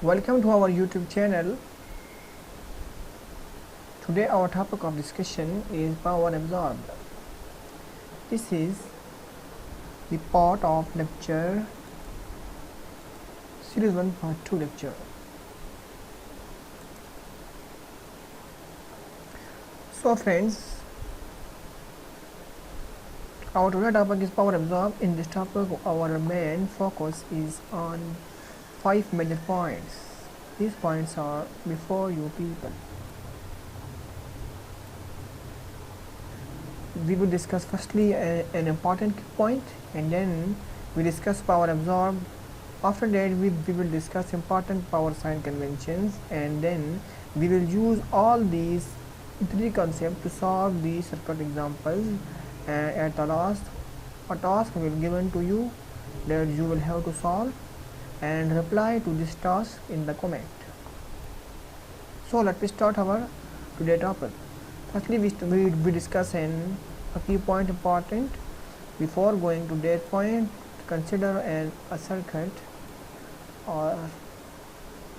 Welcome to our YouTube channel. Today our topic of discussion is power absorbed. This is the part of lecture Series 1 Part 2 lecture. So friends, our today topic is power absorbed. In this topic our main focus is on 5 major points. These points are before you people. We will discuss firstly an important point, and then we discuss power absorbed. After that we will discuss important power sign conventions, and then we will use all these three concepts to solve the circuit examples. And at the last, a task will be given to you that you will have to solve and reply to this task in the comment. So let me start our today topic. Firstly, we discuss a key point important. Before going to that point, consider a circuit or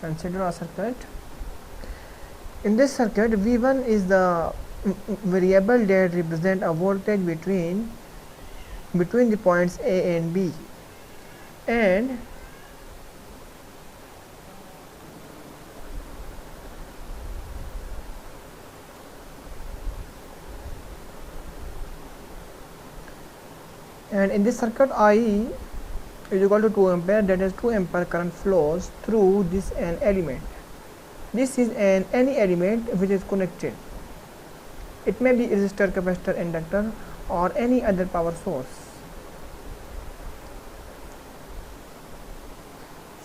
consider a circuit. In this circuit, V1 is the variable that represent a voltage between the points A and B, and in this circuit I is equal to 2 ampere, that is 2 ampere current flows through this an element. This is any element which is connected. It may be resistor, capacitor, inductor, or any other power source.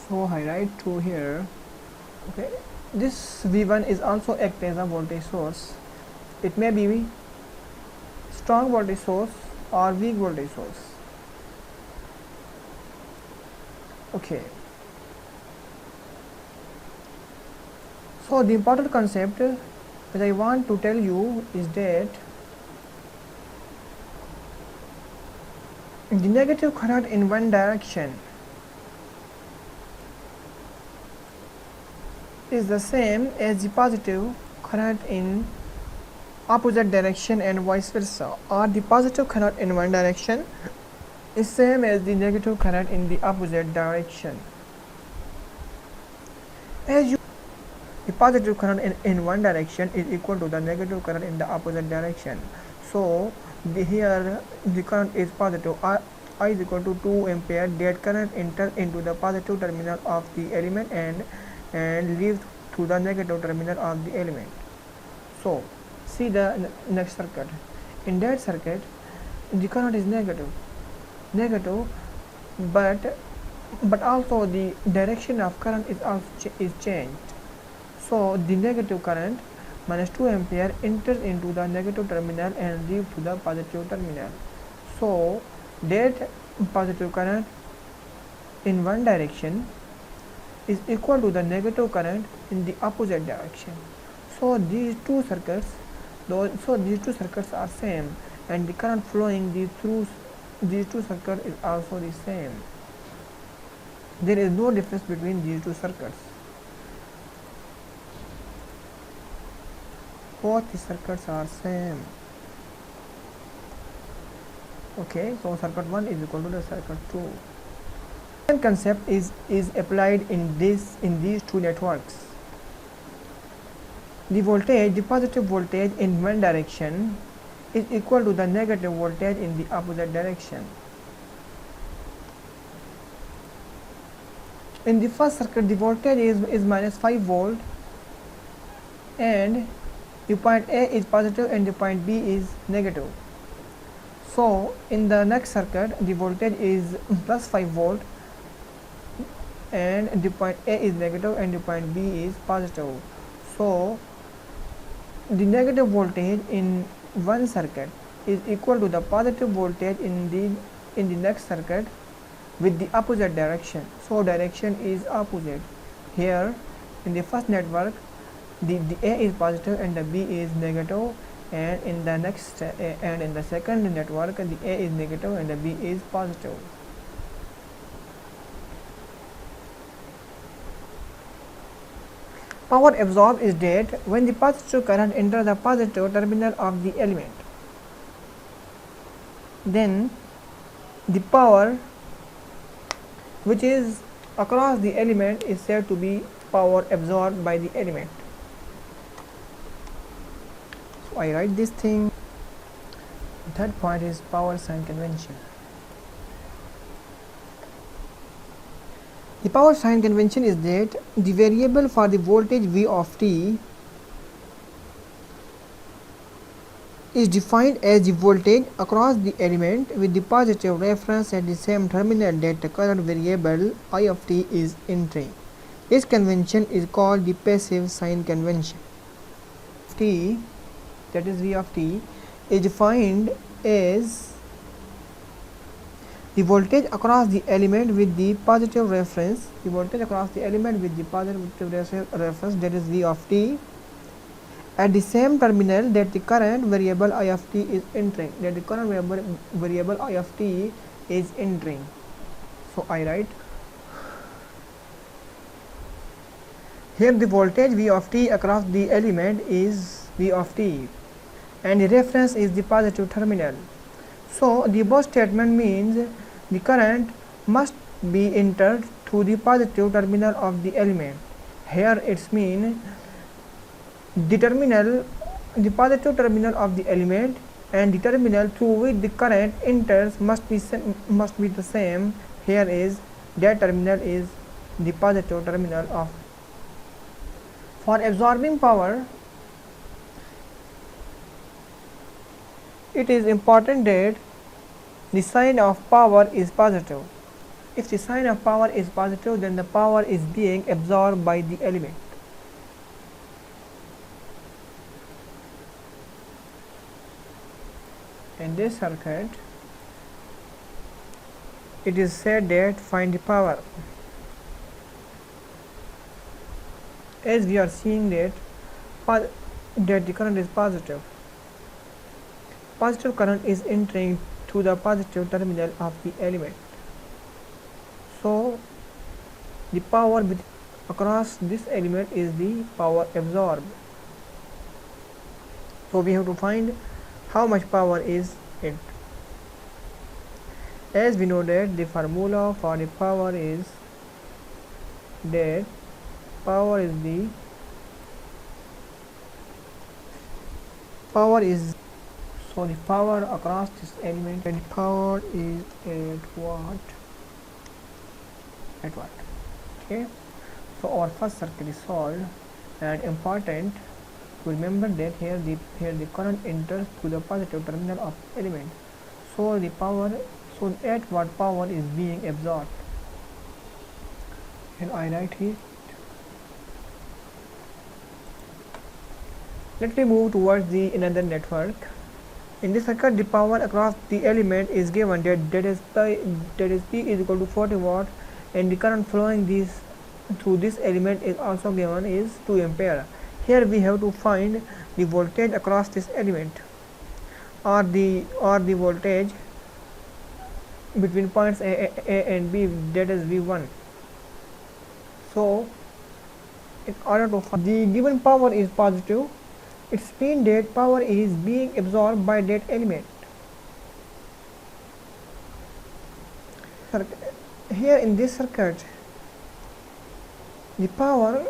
So I write 2 here. Okay, this V1 is also act as a voltage source. It may be strong voltage source or weak voltage source. Okay, so the important concept which I want to tell you is that the negative current in one direction is the same as the positive current in opposite direction, and vice versa, or the positive current in one direction is same as the negative current in the opposite direction. As you the positive current in one direction is equal to the negative current in the opposite direction. So here the current is positive. I is equal to 2 ampere. That current enters into the positive terminal of the element and leaves through the negative terminal of the element. So see the next circuit. In that circuit the current is negative, but also the direction of current is changed. So the negative current minus 2 ampere enters into the negative terminal and leaves to the positive terminal. So that positive current in one direction is equal to the negative current in the opposite direction. So these two circuits are same, and the current flowing through these two circuits is also the same. There is no difference between these two circuits. Both the circuits are same. Okay, so circuit 1 is equal to the circuit 2. The same concept is applied in these two networks. The positive voltage in one direction is equal to the negative voltage in the opposite direction. In the first circuit, the voltage is minus 5 volt, and the point A is positive and the point B is negative. So in the next circuit, the voltage is plus 5 volt, and the point A is negative and the point B is positive. So the negative voltage in one circuit is equal to the positive voltage in the next circuit with the opposite direction. So direction is opposite. Here in the first network the A is positive and the B is negative, and in the second network the A is negative and the B is positive. power absorbed is that when the positive current enters the positive terminal of the element, then the power which is across the element is said to be power absorbed by the element. So I write this thing. The third point is power sign convention. The power sign convention is that the variable for the voltage V of t is defined as the voltage across the element with the positive reference at the same terminal that the current variable I of t is entering. This convention is called the passive sign convention. T, that is V of t, is defined as the voltage across the element with the positive reference, reference, that is V of t, at the same terminal that the current variable I of t is entering, So I write here the voltage V of t across the element is V of t and the reference is the positive terminal. So the above statement means the current must be entered through the positive terminal of the element. Here it's mean the positive terminal of the element and the terminal through which the current enters must be the same. Here is that terminal is the positive terminal of. For absorbing power, it is important that the sign of power is positive. If the sign of power is positive, then the power is being absorbed by the element. In this circuit, it is said that find the power. As we are seeing that the current is positive. Positive current is entering through the positive terminal of the element. So the power across this element is the power absorbed. So we have to find how much power is it. As we know that the formula for the power is that so the power across this element, and the power is at what? Okay, so our first circuit is solved, and important to remember that here the current enters through the positive terminal of element. So the power, so at what power is being absorbed, and I write here. Let me move towards the another network. In this circuit, the power across the element is given that is P is equal to 40 watt, and the current flowing through this element is also given is 2 ampere. Here we have to find the voltage across this element, or the voltage between points A and B, that is V1. So in order to find the given power is positive, it means that power is being absorbed by that element. Here in this circuit, the power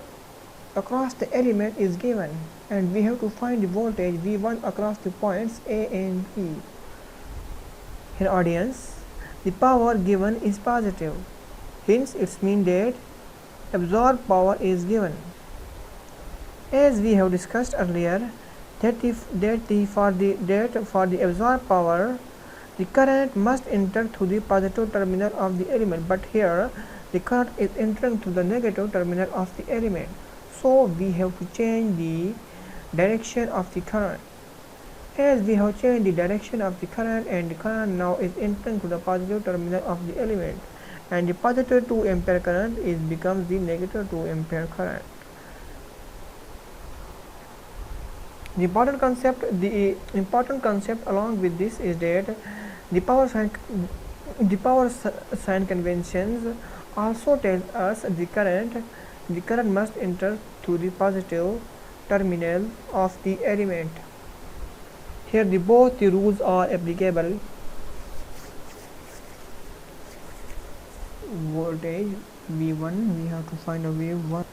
across the element is given, and we have to find the voltage V1 across the points A and B. In audience, the power given is positive, hence it means that absorbed power is given. As we have discussed earlier, that for the absorbed power, the current must enter through the positive terminal of the element, but here the current is entering through the negative terminal of the element. So we have to change the direction of the current. As we have changed the direction of the current, and the current now is entering to the positive terminal of the element, and the positive 2 ampere current becomes the negative 2 ampere current. The important concept along with this is that the power sign conventions also tells us the current the current must enter through the positive terminal of the element. Here both the rules are applicable. Voltage V1, we have to find a V1.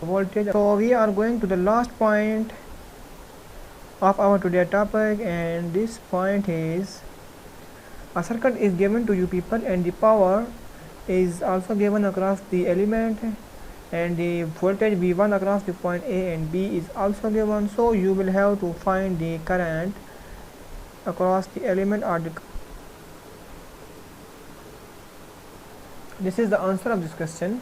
Voltage. So we are going to the last point of our today topic, and this point is a circuit is given to you people and the power is also given across the element, and the voltage V1 across the point A and B is also given. So you will have to find the current across the element or the. This is the answer of this question.